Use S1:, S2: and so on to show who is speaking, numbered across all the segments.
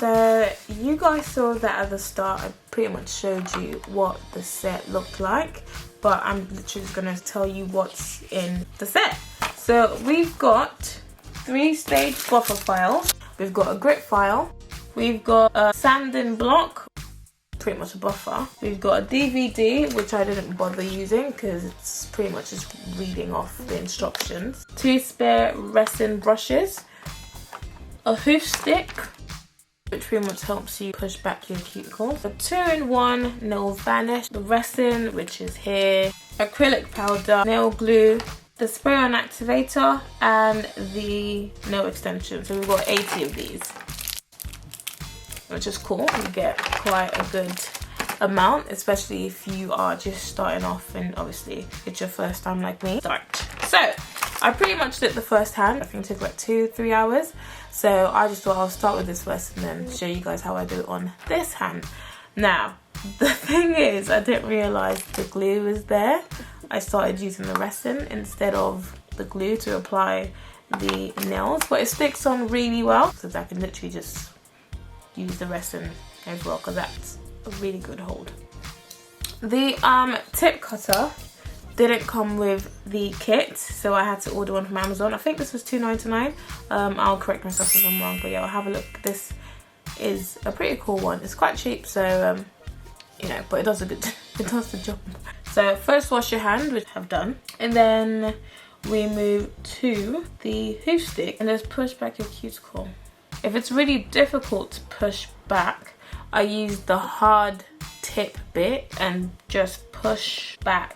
S1: So you guys saw that at the start. I pretty much showed you what the set looked like, but I'm literally just gonna tell you what's in the set. So we've got 3-stage buffer files, we've got a grit file, we've got a sanding block, pretty much a buffer, we've got a DVD, which I didn't bother using because it's pretty much just reading off the instructions, 2 spare resin brushes, a hoof stick, which pretty much helps you push back your cuticles, a 2-in-1 nail varnish, the resin, which is here, acrylic powder, nail glue, the spray on activator, and the nail extension. So we've got 80 of these, which is cool. You get quite a good amount, especially if you are just starting off and obviously it's your first time like me. So I pretty much did the first hand. I think it took like 2-3 hours. So I just thought I'll start with this first and then show you guys how I do it on this hand. Now, the thing is, I didn't realise the glue was there. I started using the resin instead of the glue to apply the nails, but it sticks on really well because I can literally just use the resin as well because that's a really good hold. The tip cutter didn't come with the kit, so I had to order one from Amazon. I think this was $2.99. I'll correct myself if I'm wrong, but yeah, I'll have a look. This is a pretty cool one. It's quite cheap, so you know, but it does the job. So first wash your hand, which I've done, and then we move to the hoof stick and just push back your cuticle. If it's really difficult to push back, I use the hard tip bit and just push back,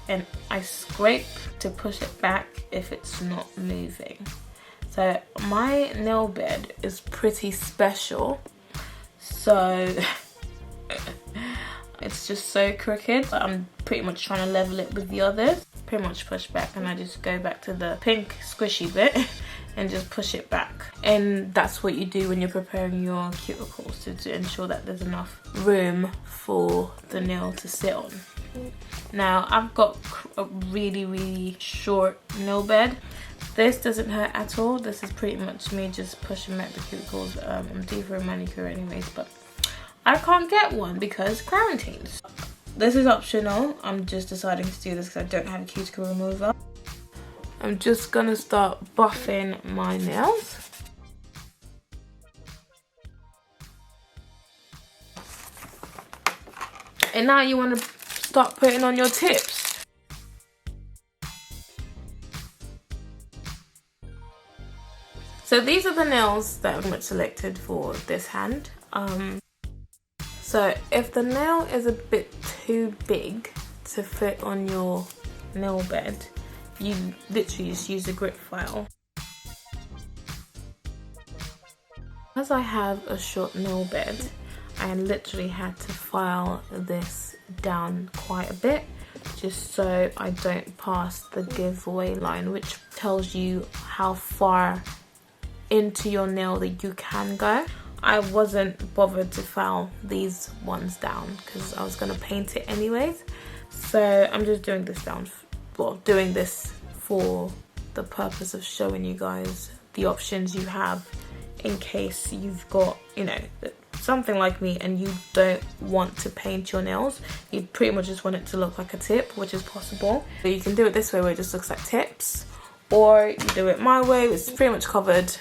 S1: and I scrape to push it back if it's not moving. So my nail bed is pretty special, so it's just so crooked. I'm pretty much trying to level it with the others. Pretty much push back, and I just go back to the pink squishy bit and just push it back. And that's what you do when you're preparing your cuticles, to ensure that there's enough room for the nail to sit on. Now I've got a really short nail bed. This doesn't hurt at all. This is pretty much me just pushing back the cuticles. I'm due for a manicure anyways, but I can't get one because quarantines. This is optional. I'm just deciding to do this because I don't have a cuticle remover. I'm just gonna start buffing my nails. And now you want to start putting on your tips. So these are the nails that I've pretty much selected for this hand. So if the nail is a bit too big to fit on your nail bed, you literally just use a grit file. As I have a short nail bed, I literally had to file this down quite a bit just so I don't pass the giveaway line, which tells you how far into your nail that you can go. I wasn't bothered to file these ones down because I was going to paint it anyways, so I'm just doing this down, well, doing this for the purpose of showing you guys the options you have in case you've got, you know, something like me and you don't want to paint your nails. You pretty much just want it to look like a tip, which is possible. So you can do it this way where it just looks like tips, or you do it my way, which is pretty much covered.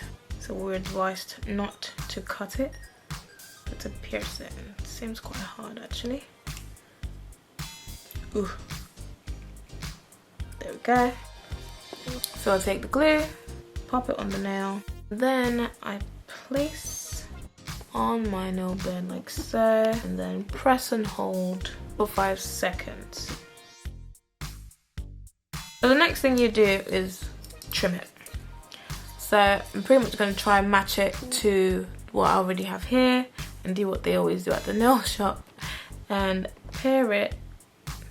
S1: So we're advised not to cut it, but to pierce it. It seems quite hard actually. Ooh. There we go. So I take the glue, pop it on the nail, then I place on my nail bed like so, and then press and hold for 5 seconds. So the next thing you do is trim it. So I'm pretty much going to try and match it to what I already have here and do what they always do at the nail shop and pair it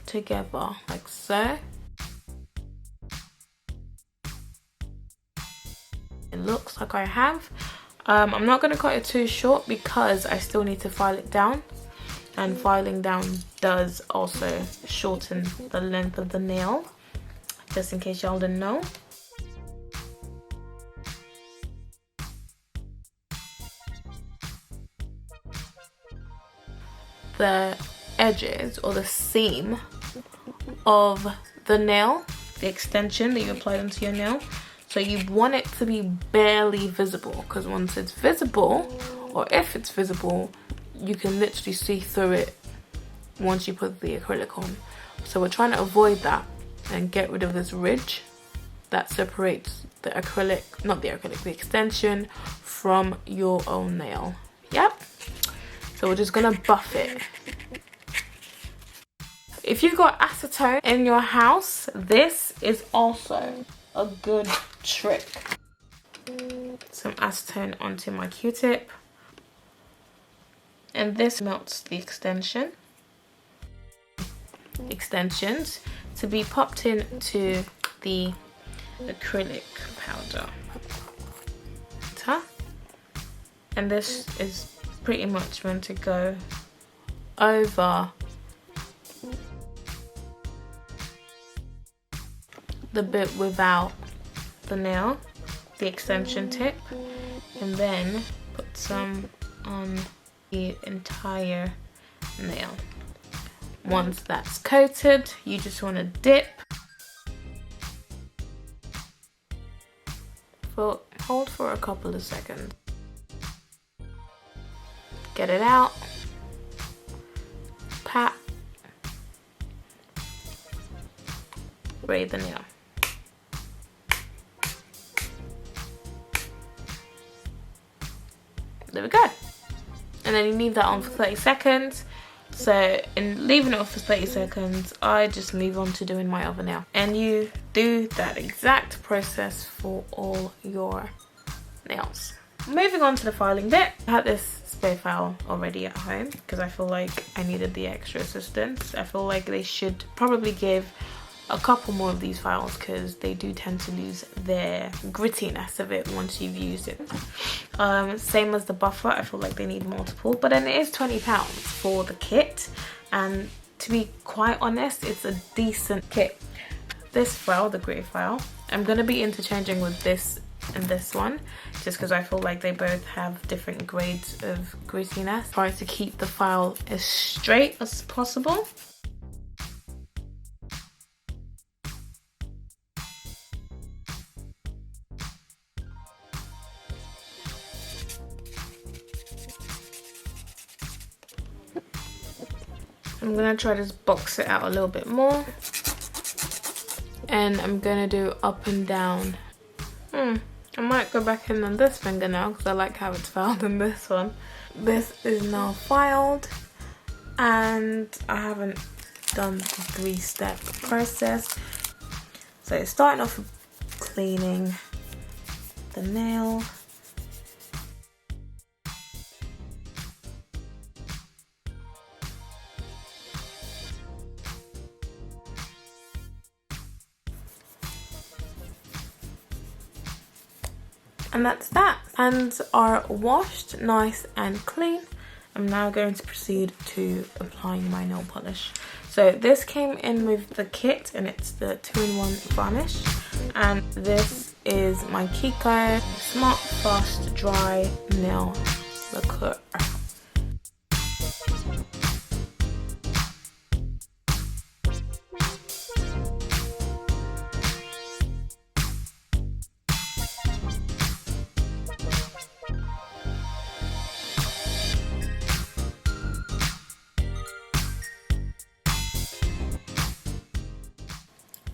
S1: together like so. It looks like I have. I'm not going to cut it too short because I still need to file it down, and filing down does also shorten the length of the nail, just in case y'all didn't know. the edges or the seam of the nail, the extension that you applied onto your nail. So you want it to be barely visible, because once it's visible, or if it's visible, you can literally see through it once you put the acrylic on. So we're trying to avoid that and get rid of this ridge that separates the acrylic, not the acrylic, the extension from your own nail. Yep. So we're just gonna buff it. If you've got acetone in your house, this is also a good trick. Some acetone onto my Q-tip, and this melts the extension. Extensions to be popped into the acrylic powder. And this is pretty much meant to go over the bit without the nail, the extension tip, and then put some on the entire nail. Once that's coated, you just want to dip, hold for a couple of seconds, get it out, pat, braid the nail. There we go. And then you leave that on for 30 seconds. So in leaving it off for 30 seconds, I just move on to doing my other nail. And you do that exact process for all your nails. Moving on to the filing bit. I had this spray file already at home because I feel like I needed the extra assistance. I feel like they should probably give a couple more of these files because they do tend to lose their grittiness of it once you've used it. Same as the buffer, I feel like they need multiple, but then it is £20 for the kit, and to be quite honest, it's a decent kit. This file, the gritty file, I'm going to be interchanging with this and this one just because I feel like they both have different grades of grittiness. Try to keep the file as straight as possible. I'm gonna try to just box it out a little bit more, and I'm gonna do up and down. I might go back in on this finger now because I like how it's filed in this one. This is now filed, and I haven't done the 3-step process. So starting off with cleaning the nail. And that's that. Hands are washed nice and clean. I'm now going to proceed to applying my nail polish. So this came in with the kit, and it's the 2-in-1 varnish. And this is my Kiko Smart Fast Dry Nail Lacquer.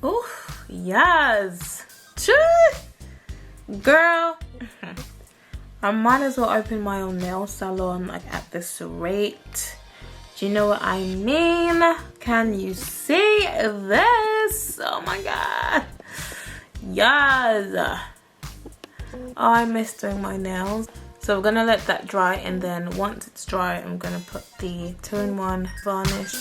S1: Oh, yes. Girl, I might as well open my own nail salon like at this rate. Do you know what I mean? Can you see this? Oh my god. Yes. Oh, I miss doing my nails. So we're gonna let that dry, and then once it's dry, I'm gonna put the 2-in-1 varnish